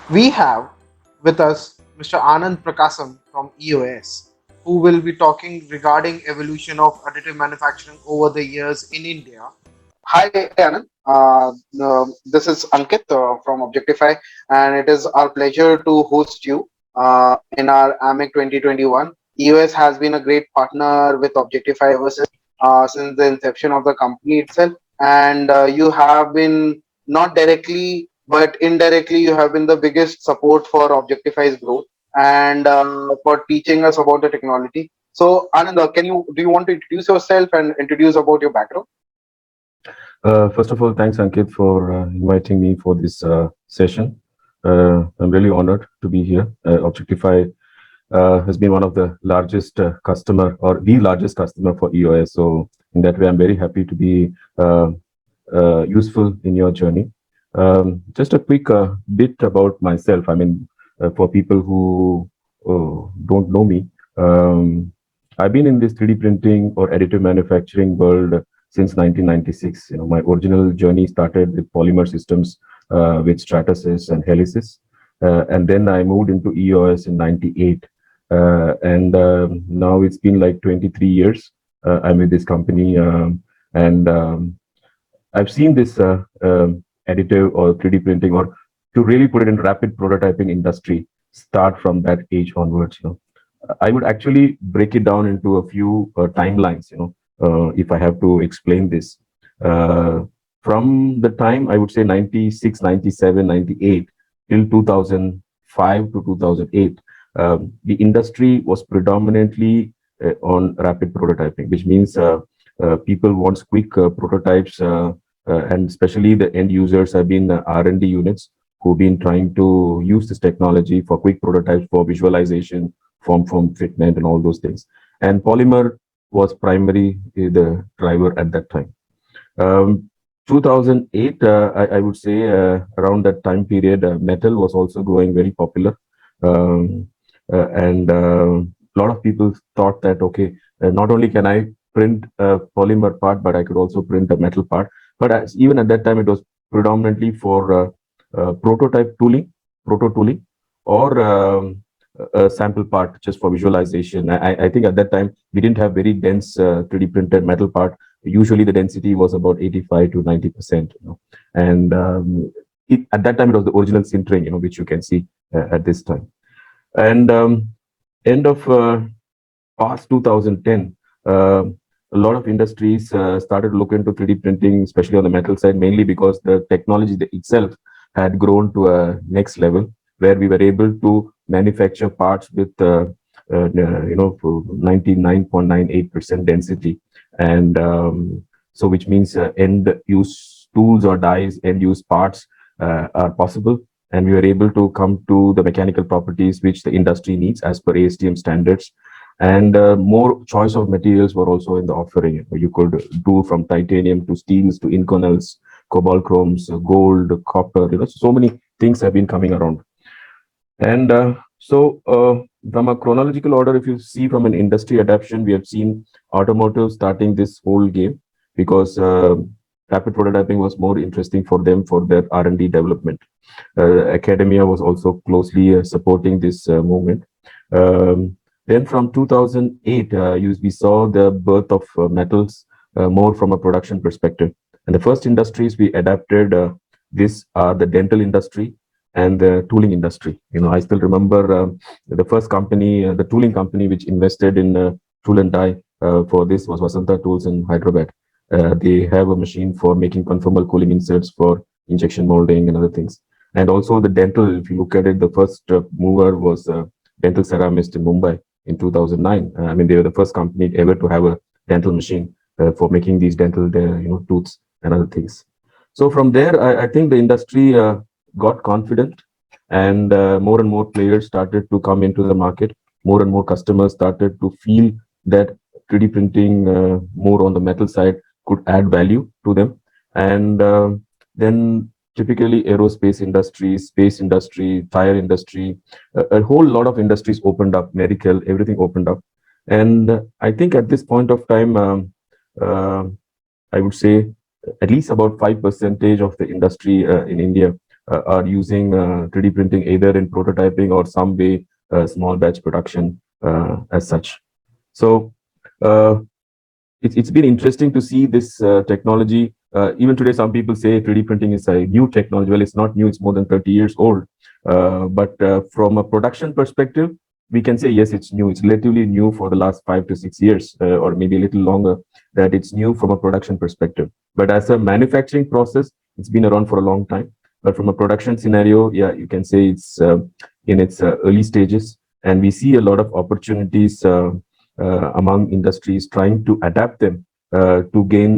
We have with us Mr. Anand Prakasam from EOS, who will be talking regarding evolution of additive manufacturing over the years in India. Hi, Anand. This is Ankit from Objectify, and it is our pleasure to host you in our AMIC 2021. EOS has been a great partner with Objectify since the inception of the company itself, and you have been not directly but indirectly, you have been the biggest support for Objectify's growth and for teaching us about the technology. So, Anand, do you want to introduce yourself and introduce about your background? First of all, thanks, Ankit, for inviting me for this session. I'm really honored to be here. Objectify has been one of the largest customer or the largest customer for EOS. So in that way, I'm very happy to be useful in your journey. Just a quick bit about myself. I mean, for people who don't know me, I've been in this 3D printing or additive manufacturing world since 1996. You know, my original journey started with polymer systems with Stratasys and Helicis, and then I moved into EOS in '98, and now it's been like 23 years. I'm with this company, and I've seen this additive or 3D printing, or to really put it in rapid prototyping industry, start from that age onwards. You know, I would actually break it down into a few timelines. You know, if I have to explain this, uh, from the time I would say 96, 97, 98 till 2005 to 2008, the industry was predominantly on rapid prototyping, which means people want quick prototypes, and especially the end users have been R&D units who've been trying to use this technology for quick prototypes for visualization, form fitment, and all those things. And polymer was primary the driver at that time. 2008, I would say around that time period, metal was also growing very popular. And a lot of people thought that, okay, not only can I print a polymer part, but I could also print a metal part. But even at that time, it was predominantly for prototype tooling, proto tooling, or a sample part just for visualization. I think at that time, we didn't have very dense 3D printed metal part. Usually the density was about 85 to 90%, you know. And at that time, it was the original sintering, you know, which you can see at this time. And end of past 2010, a lot of industries started to look into 3D printing, especially on the metal side, mainly because the technology itself had grown to a next level where we were able to manufacture parts with 99.98% density, and so which means end use tools or dies, end use parts are possible, and we were able to come to the mechanical properties which the industry needs as per ASTM standards. And more choice of materials were also in the offering. You could do from titanium to steels to inconels, cobalt chromes, gold, copper. You know, so many things have been coming around. And from a chronological order, if you see from an industry adaptation, we have seen automotive starting this whole game because rapid prototyping was more interesting for them for their R&D development. Academia was also closely supporting this movement. Then from 2008, we saw the birth of metals more from a production perspective. And the first industries we adapted this are the dental industry and the tooling industry. You know, I still remember the first company, the tooling company, which invested in tool and die for this was Vasanta Tools in Hyderabad. They have a machine for making conformal cooling inserts for injection molding and other things. And also the dental, if you look at it, the first mover was Dental Ceramist in Mumbai in 2009. I mean, they were the first company ever to have a dental machine for making these dental, tooths and other things. So from there, I think the industry got confident, and more players started to come into the market. More and more customers started to feel that 3D printing more on the metal side could add value to them. And then typically aerospace industry, space industry, tire industry, a whole lot of industries opened up, medical, everything opened up. And I think at this point of time, uh, I would say at least about 5% of the industry in India are using 3D printing either in prototyping or some way small batch production as such. So it's been interesting to see this technology. Even today, some people say 3D printing is a new technology. Well, it's not new, it's more than 30 years old. But from a production perspective, we can say, yes, it's new. It's relatively new for the last 5 to 6 years, or maybe a little longer, that it's new from a production perspective. But as a manufacturing process, it's been around for a long time. But from a production scenario, yeah, you can say it's in its early stages. And we see a lot of opportunities among industries trying to adapt them to gain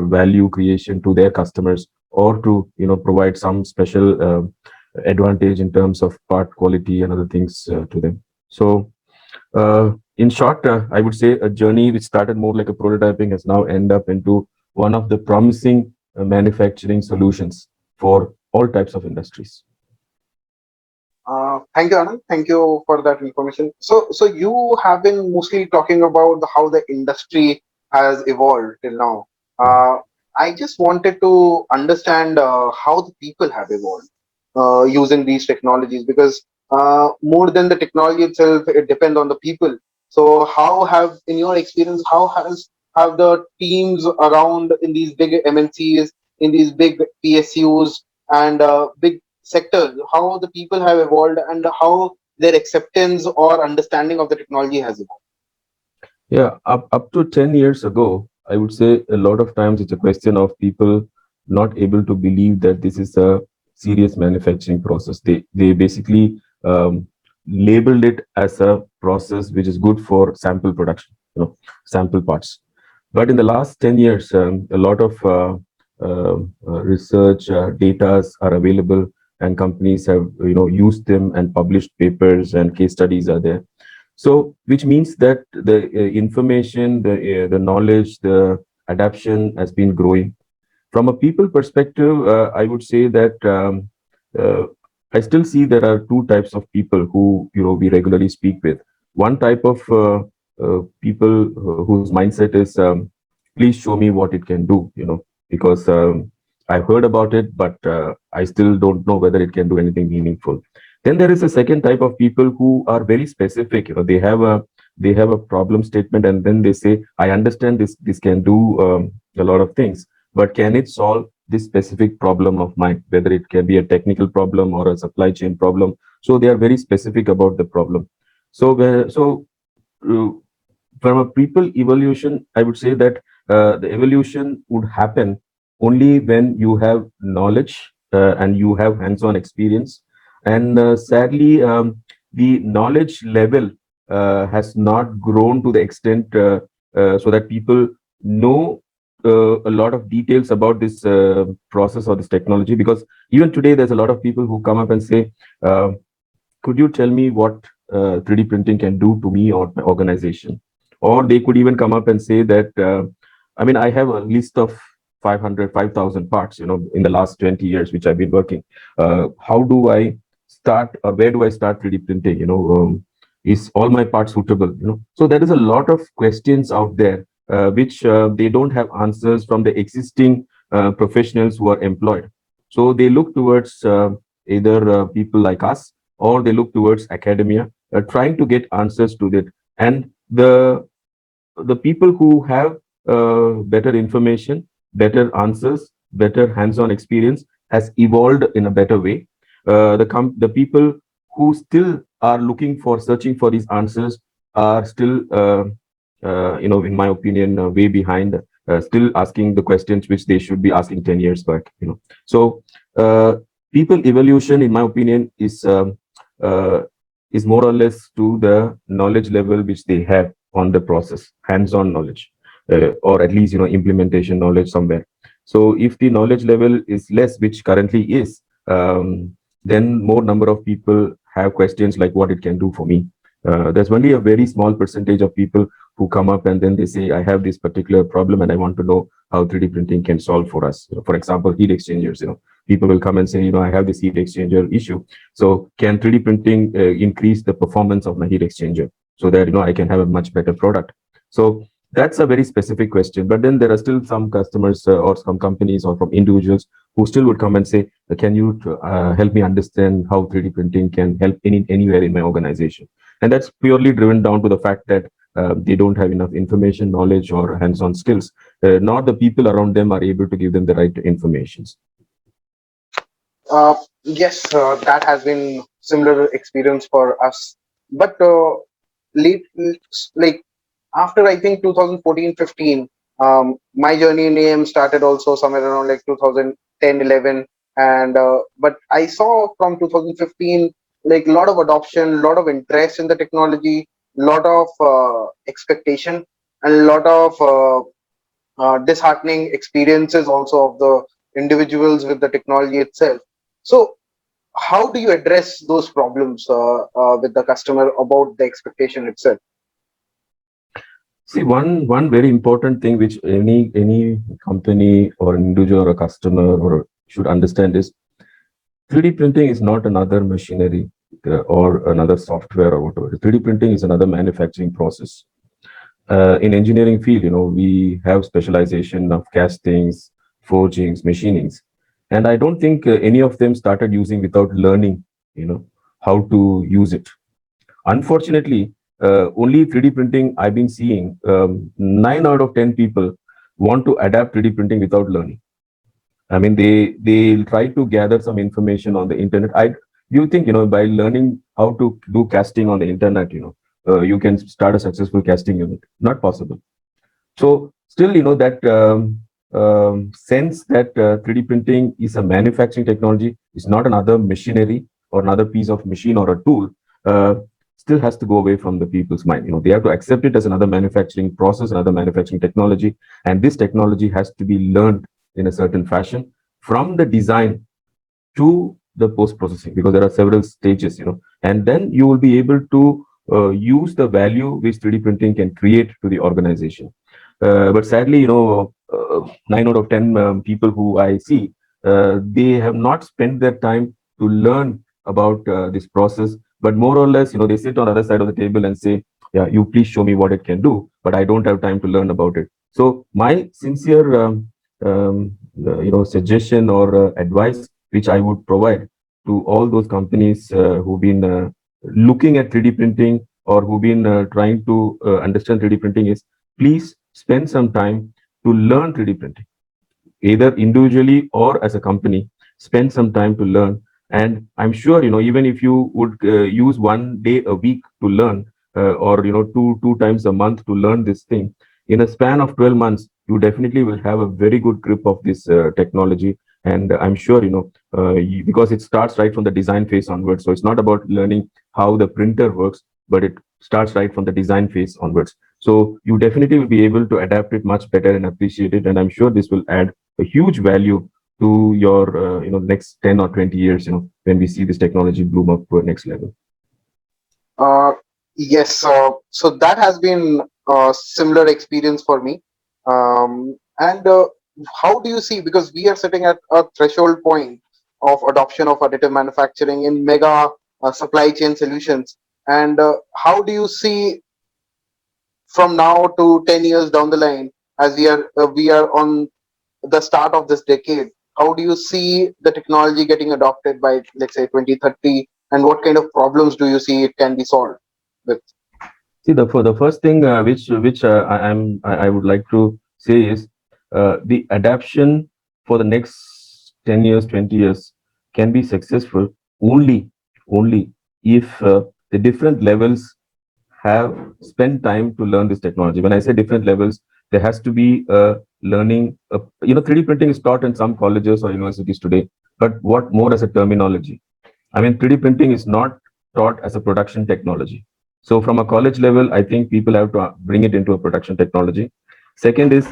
value creation to their customers, or to provide some special advantage in terms of part quality and other things to them. So in short, I would say a journey which started more like a prototyping has now ended up into one of the promising manufacturing solutions for all types of industries. Thank you, Anand. Thank you for that information. So you have been mostly talking about how the industry has evolved till now. Uh, I just wanted to understand how the people have evolved using these technologies, because more than the technology itself, it depends on the people. So how have, in your experience, how have the teams around in these big MNCs, in these big PSUs and big sectors, how the people have evolved and how their acceptance or understanding of the technology has evolved? Yeah, up to 10 years ago, I would say a lot of times it's a question of people not able to believe that this is a serious manufacturing process. They basically labeled it as a process which is good for sample production, sample parts. But in the last 10 years, a lot of research data are available, and companies have used them, and published papers and case studies are there. So, which means that the information, the knowledge, the adaptation has been growing. From a people perspective, I would say that uh, I still see there are two types of people who we regularly speak with. One type of people whose mindset is, please show me what it can do, because I've heard about it, but I still don't know whether it can do anything meaningful. Then there is a second type of people who are very specific. They have a problem statement, and then they say, I understand this can do a lot of things, but can it solve this specific problem of mine, whether it can be a technical problem or a supply chain problem? So they are very specific about the problem. So from a people evolution, I would say that the evolution would happen only when you have knowledge and you have hands-on experience. And sadly, the knowledge level has not grown to the extent so that people know a lot of details about this process or this technology. Because even today there's a lot of people who come up and say, uh, could you tell me what 3D printing can do to me or my organization? Or they could even come up and say that, I mean, I have a list of 500, 5,000 parts, in the last 20 years, which I've been working. How do I start, or where do I start 3D printing? Is all my parts suitable? So there is a lot of questions out there, which they don't have answers from the existing professionals who are employed. So they look towards either people like us, or they look towards academia, trying to get answers to that. And the people who have better information, better answers, better hands-on experience has evolved in a better way. The people who still are looking for, searching for these answers are still, in my opinion, way behind. Still asking the questions which they should be asking 10 years back. So uh, people evolution, in my opinion, uh, is more or less to the knowledge level which they have on the process, hands-on knowledge, or at least implementation knowledge somewhere. So if the knowledge level is less, which currently is, then more number of people have questions like what it can do for me. There's only a very small percentage of people who come up and then they say, I have this particular problem and I want to know how 3D printing can solve for us. For example, heat exchangers. People will come and say, I have this heat exchanger issue. So can 3D printing increase the performance of my heat exchanger so that I can have a much better product? So that's a very specific question. But then there are still some customers or some companies or from individuals who still would come and say, can you help me understand how 3D printing can help anywhere in my organization? And that's purely driven down to the fact that they don't have enough information, knowledge, or hands-on skills. Not the people around them are able to give them the right information. Yes, that has been similar experience for us. But late, like after I think 2014-15, my journey in AM started also somewhere around like 2010-11, and but I saw from 2015 like a lot of adoption, a lot of interest in the technology, lot of expectation, and a lot of disheartening experiences also of the individuals with the technology itself. So how do you address those problems with the customer about the expectation itself? See, one very important thing which any company or an individual or a customer or should understand is 3D printing is not another machinery or another software or whatever. 3D printing is another manufacturing process. In engineering field, we have specialization of castings, forgings, machinings, and I don't think any of them started using without learning, how to use it. Unfortunately, only 3D printing I've been seeing, 9 out of 10 people want to adapt 3D printing without learning. I mean, they try to gather some information on the internet. I do you think by learning how to do casting on the internet, you can start a successful casting unit? Not possible. So still, that sense that 3D printing is a manufacturing technology, is not another machinery or another piece of machine or a tool, uh, still has to go away from the people's mind. They have to accept it as another manufacturing process, another manufacturing technology, and this technology has to be learned in a certain fashion from the design to the post processing, because there are several stages, and then you will be able to use the value which 3D printing can create to the organization. But sadly, 9 out of 10 people who I see, they have not spent their time to learn about this process, but more or less, they sit on the other side of the table and say, yeah, you please show me what it can do, but I don't have time to learn about it. So my sincere suggestion or advice which I would provide to all those companies who've been looking at 3D printing or who've been trying to understand 3D printing is, please spend some time to learn 3D printing, either individually or as a company. Spend some time to learn, and I'm sure even if you would use 1 day a week to learn, or two times a month to learn this thing, in a span of 12 months you definitely will have a very good grip of this technology. And I'm sure because it starts right from the design phase onwards, so it's not about learning how the printer works, but it starts right from the design phase onwards. So you definitely will be able to adapt it much better and appreciate it. And I'm sure this will add a huge value to your next 10 or 20 years, when we see this technology bloom up to a next level. Uh, yes, so that has been a similar experience for me. And how do you see, because we are sitting at a threshold point of adoption of additive manufacturing in mega supply chain solutions, and how do you see from now to 10 years down the line, as we are on the start of this decade, how do you see the technology getting adopted by, let's say, 2030, and what kind of problems do you see it can be solved with? See, the first thing which I would like to say is the adaptation for the next 10 years, 20 years can be successful only if the different levels have spent time to learn this technology. When I say different levels, there has to be learning. 3D printing is taught in some colleges or universities today, but what more as a terminology? I mean, 3D printing is not taught as a production technology. So, from a college level, I think people have to bring it into a production technology. Second is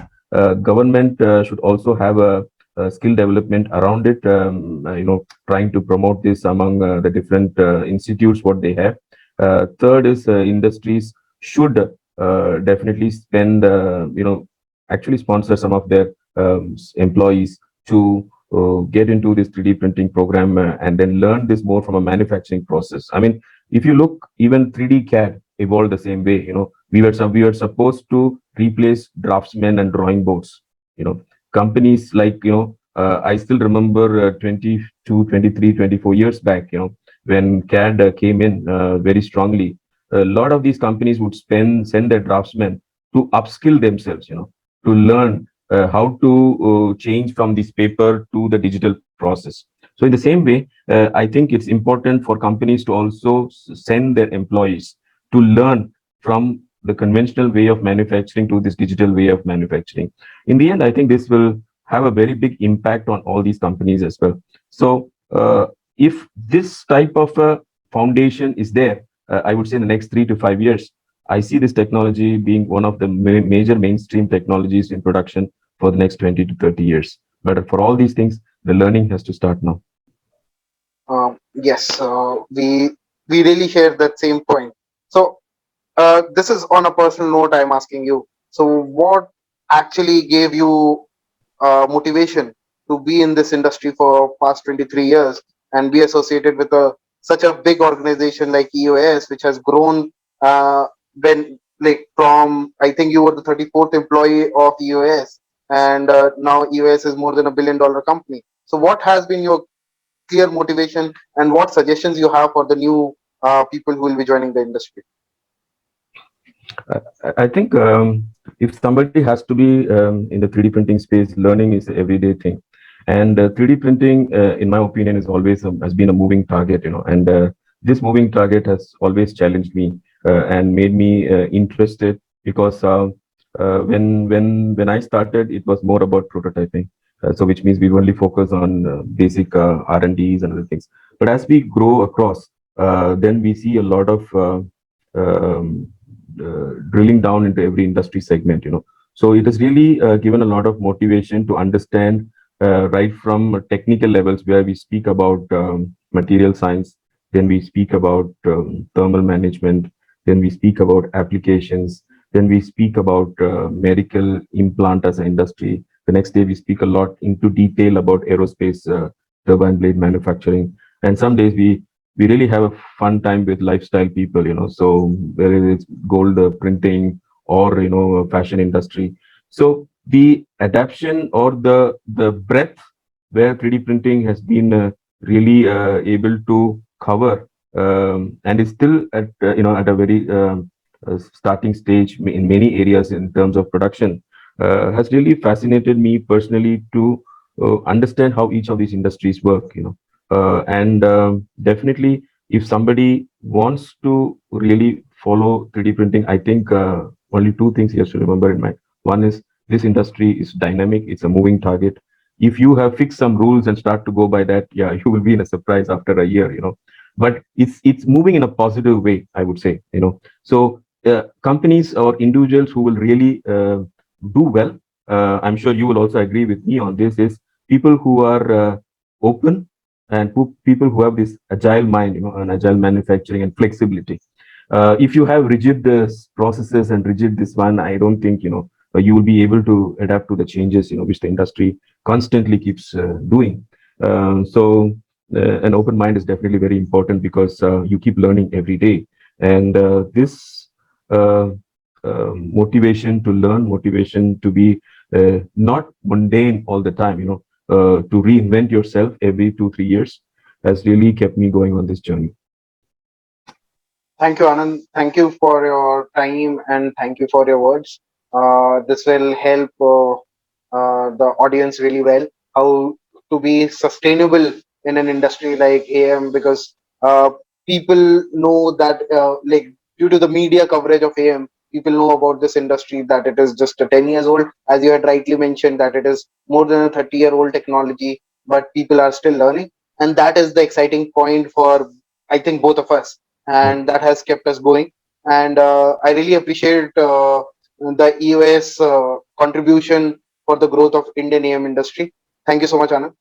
government should also have a skill development around it. Trying to promote this among the different institutes what they have. Third is industries should definitely spend, actually sponsor some of their employees to get into this 3D printing program and then learn this more from a manufacturing process. I mean, if you look, even 3D CAD evolved the same way. We were supposed to replace draftsmen and drawing boards. Companies like I still remember 22, 23, 24 years back, when CAD came in very strongly. A lot of these companies would send their draftsmen to upskill themselves, to learn how to change from this paper to the digital process. So in the same way, I think it's important for companies to also send their employees to learn from the conventional way of manufacturing to this digital way of manufacturing. In the end, I think this will have a very big impact on all these companies as well. So if this type of a foundation is there, I would say in the next 3 to 5 years, I see this technology being one of the major mainstream technologies in production for the next 20 to 30 years. But for all these things, the learning has to start now. Yes, we really share that same point. So this is on a personal note. I'm asking you. So what actually gave you motivation to be in this industry for past 23 years and be associated with a such a big organization like EOS, which has grown when like from I think you were the 34th employee of EOS, and now EOS is more than $1 billion company. So what has been your clear motivation and what suggestions you have for the new people who will be joining the industry? I think if somebody has to be in the 3D printing space, learning is an everyday thing. And 3D printing, in my opinion, is always has been a moving target, and this moving target has always challenged me and made me interested because when I started, it was more about prototyping. So which means we only focus on basic R&Ds and other things. But as we grow across, then we see a lot of drilling down into every industry segment. So it has really given a lot of motivation to understand right from technical levels where we speak about material science, then we speak about thermal management, then we speak about applications, then we speak about medical implant as an industry. The next day we speak a lot into detail about aerospace turbine blade manufacturing, and some days we really have a fun time with lifestyle people, so whether it's gold printing or fashion industry. So the adaption or the breadth where 3D printing has been really able to cover and is still at a very starting stage in many areas in terms of production has really fascinated me personally to understand how each of these industries work. And definitely, if somebody wants to really follow 3D printing, I think only two things he has to remember in mind. One is this industry is dynamic; it's a moving target. If you have fixed some rules and start to go by that, yeah, you will be in a surprise after a year. But it's moving in a positive way, I would say. So companies or individuals who will really do well, I'm sure you will also agree with me on this, is people who are open and people who have this agile mind, and agile manufacturing and flexibility. If you have rigid processes and rigid this one, I don't think you will be able to adapt to the changes which the industry constantly keeps doing. So an open mind is definitely very important because you keep learning every day, and this uh, motivation to learn, motivation to be not mundane all the time, to reinvent yourself every 2 3 years has really kept me going on this journey. Thank you, Anand. Thank you for your time and thank you for your words. This will help the audience really well how to be sustainable in an industry like AM, because people know that like due to the media coverage of AM, people know about this industry that it is just 10 years old, as you had rightly mentioned that it is more than a 30-year-old technology, but people are still learning, and that is the exciting point for I think both of us, Yeah. and that has kept us going. And I really appreciate the EOS contribution for the growth of Indian AM industry. Thank you so much, Anand.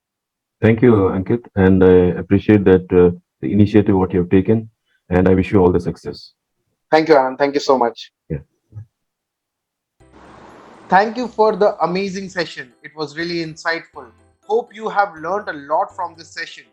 Thank you, Ankit, and I appreciate that the initiative what you have taken, and I wish you all the success. Thank you, Anand. Thank you so much. Yeah. Thank you for the amazing session. It was really insightful. Hope you have learned a lot from this session.